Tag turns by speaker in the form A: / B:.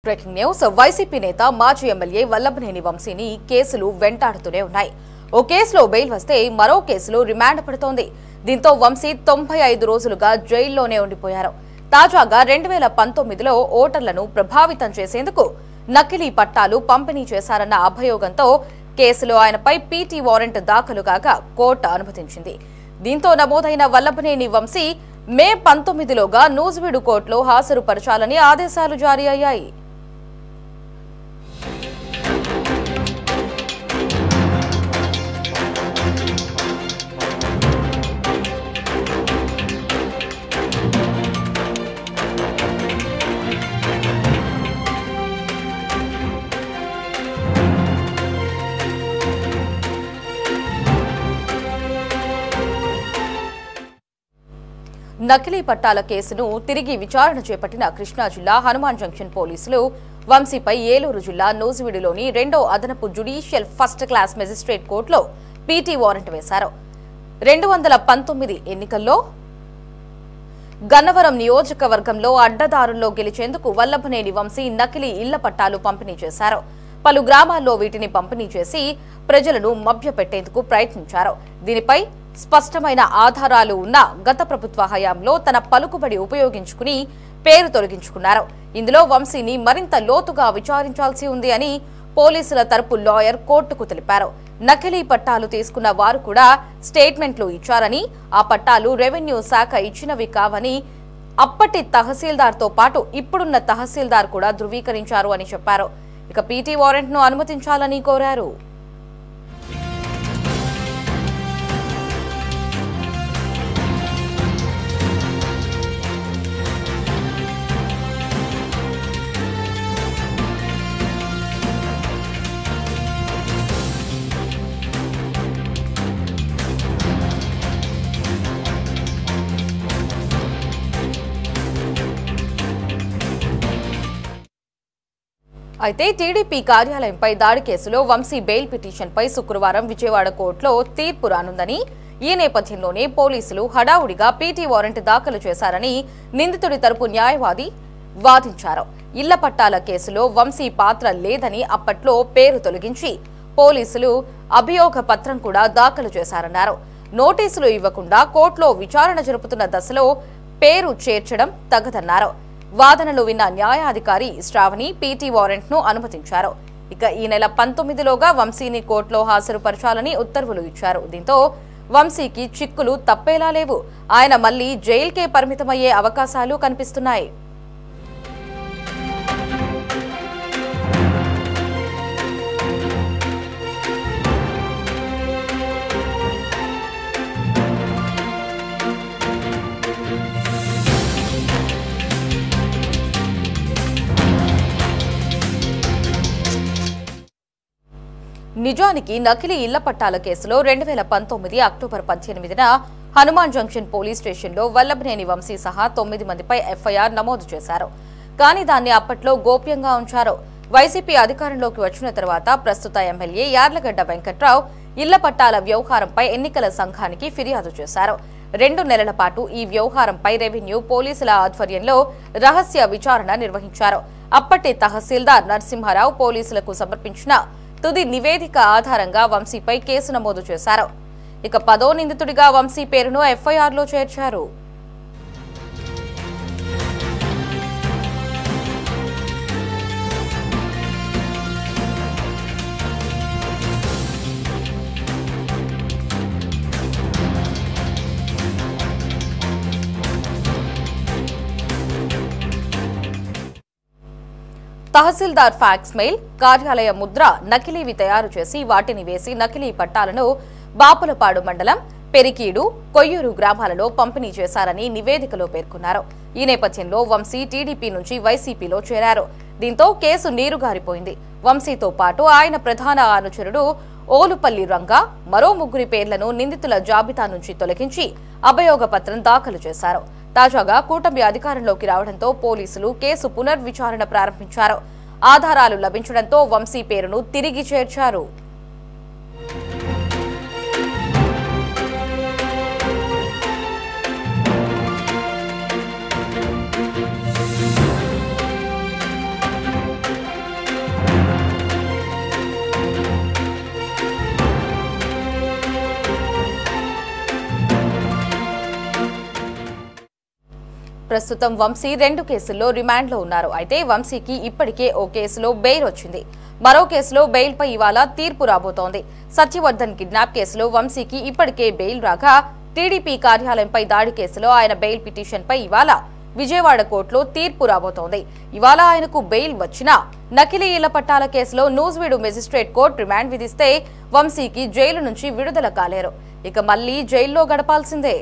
A: Breaking news YCP నేత మాజీ MLA Vallabhaneni వంశీని కేసులు వెంటాడుతూనే ఉన్నాయి. ఓ కేసులో బెయిల్ వస్తే మరో కేసులో రిమాండ్ పడుతోంది. దీంతో వంశీ 95 రోజులుగా జైల్లోనే ఉండిపోయారు. తాజాగా 2019లో ఓటర్లను ప్రభావితం చేసేందుకు నకిలీ పట్టాలు పంపిణీ చేశారన్న అభియోగంతో కేసులో ఆయనపై పీటీ వారెంట్ దాఖలు కాగా కోర్టు అనుమతించింది. దీంతో నమోదైన వల్లభనేని వంశీ మే 19లోగా నూజివీడు కోర్టులో హాజరుపరచాలని ఆదేశాలు జారీ అయ్యాయి. నకిలీ పట్టాల కేసును తిరిగి విచారణ చేపట్టిన కృష్ణా జిల్లా హనుమాన్ జంక్షన్ పోలీసులు వంశీపై ఏలూరు జిల్లా నూజివీడులోని 2వ అదనపు జ్యుడిషియల్ ఫస్ట్ క్లాస్ మెజిస్ట్రేట్ కోర్టులో పీటీ వారెంట్ వేశారు. 2019 ఎన్నికల్లో గన్నవరం నియోజకవర్గంలో అడ్డదారుల్లో గెలిచేందుకు వల్లభనేని వంశీ నకిలీ ఇళ్ల పట్టాలు పంపిణీ చేశారు. పలు గ్రామాల్లో వీటిని పంపిణీ చేసి ప్రజలను మభ్యపెట్టేందుకు ప్రయత్నించారు. దీనిపై స్పష్టమైన ఆధారాలు ఉన్న గత ప్రభుత్వ హయాంలో తన పలుకుబడి ఉపయోగించుకుని పేరు తొలగించుకున్నారు. ఇందులో వంశీని మరింత లోతుగా విచారించాల్సి ఉంది అని పోలీసుల తరపు లాయర్ కోర్టుకు తెలిపారు. నకిలీ పట్టాలు తీసుకున్న వారు కూడా స్టేట్మెంట్లు ఇచ్చారని, ఆ పట్టాలు రెవెన్యూ శాఖ ఇచ్చినవి కావని అప్పటి తహసీల్దార్తో పాటు ఇప్పుడున్న తహసీల్దార్ కూడా ధృవీకరించారు అని చెప్పారు. ఇక పీటీ వారెంట్ ను అనుమతించాలని కోరారు. అయితే టీడీపీ కార్యాలయంపై దాడి కేసులో వంశీ బెయిల్ పిటిషన్పై శుక్రవారం విజయవాడ కోర్టులో తీర్పు రానుందని, ఈ నేపథ్యంలోనే పోలీసులు హడావుడిగా పీటీ వారెంట్ దాఖలు చేశారని నిందితుడి తరపు న్యాయవాది వాదించారు. ఇళ్ల పట్టాల కేసులో వంశీ పాత్ర లేదని అప్పట్లో పేరు తొలగించి పోలీసులు అభియోగ పత్రం కూడా దాఖలు చేశారన్నారు. నోటీసులు ఇవ్వకుండా కోర్టులో విచారణ జరుపుతున్న దశలో పేరు చేర్చడం తగదన్నారు. వాదనలు విన్న న్యాయాధికారి శ్రావణి పీటీ వారెంట్ ను అనుమతించారు. ఇక ఈ నెల 19లోగా వంశీని కోర్టులో హాజరుపరచాలని ఉత్తర్వులు ఇచ్చారు. దీంతో వంశీకి చిక్కులు తప్పేలా లేవు. ఆయన మళ్లీ జైలుకే పరిమితమయ్యే అవకాశాలు కనిపిస్తున్నాయి. నిజానికి నకిలీ ఇళ్ల పట్టాల కేసులో 2019 అక్టోబర్ 18న హనుమాన్ జంక్షన్ పోలీస్ స్టేషన్లో వల్లభనేని వంశీ సహా 9 మందిపై ఎఫ్ఐఆర్ నమోదు చేశారు. కానీ దాన్ని అప్పట్లో గోప్యంగా ఉంచారు. వైసీపీ అధికారంలోకి వచ్చిన తర్వాత ప్రస్తుత ఎమ్మెల్యే యార్లగడ్డ వెంకట్రావు ఇళ్ల పట్టాల వ్యవహారంపై ఎన్నికల సంఘానికి ఫిర్యాదు చేశారు. 2 నెలల పాటు ఈ వ్యవహారంపై రెవెన్యూ పోలీసుల ఆధ్వర్యంలో రహస్య విచారణ నిర్వహించారు. అప్పటి తహసీల్దార్ నరసింహారావు పోలీసులకు సమర్పించిన తుది నివేదిక ఆధారంగా వంశీపై కేసు నమోదు చేశారు. ఇక 10వ నిందితుడిగా వంశీ పేరును ఎఫ్ఐఆర్లో చేర్చారు. తహసీల్దార్ ఫ్యాక్స్ మెయిల్, కార్యాలయ ముద్ర నకిలీవి తయారు చేసి వాటిని వేసి నకిలీ పట్టాలను బాపులపాడు మండలం పెరికీడు, కొయ్యూరు గ్రామాలలో పంపిణీ చేశారని నివేదికలో పేర్కొన్నారు. ఈ నేపథ్యంలో వంశీ టీడీపీ నుంచి వైసీపీలో చేరారు. దీంతో కేసు నీరుగారిపోయింది. వంశీతో పాటు ఆయన ప్రధాన అనుచరుడు ఓలుపల్లి రంగా మరో 3 పేర్లను నిందితుల జాబితా నుంచి తొలగించి అభియోగ పత్రం దాఖలు చేశారు. తాజాగా కూటమి అధికారంలోకి రావడంతో పోలీసులు కేసు పునర్విచారణ ప్రారంభించారు. ఆధారాలు లభించడంతో వంశీ పేరును తిరిగి చేర్చారు. ప్రస్తుతం వంశీ 2 కేసుల్లో రిమాండ్లో ఉన్నారు. అయితే వంశీకి ఇప్పటికే ఓ కేసులో బెయిల్ వచ్చింది. మరో కేసులో బెయిల్పై ఇవాళ తీర్పు రాబోతోంది. సత్యవర్ధన్ కిడ్నాప్ కేసులో వంశీకి ఇప్పటికే బెయిల్ రాగా టీడీపీ కార్యాలయంపై దాడి కేసులో ఆయన బెయిల్ పిటిషన్పై ఇవాళ విజయవాడ కోర్టులో తీర్పు రాబోతోంది. ఇవాళ ఆయనకు బెయిల్ వచ్చినా నకిలీ ఇళ్ల పట్టాల కేసులో నూజివీడు మెజిస్ట్రేట్ కోర్టు రిమాండ్ విధిస్తే వంశీకి జైలు నుంచి విడుదల కాలేరు. ఇక మళ్లీ జైల్లో గడపాల్సిందే.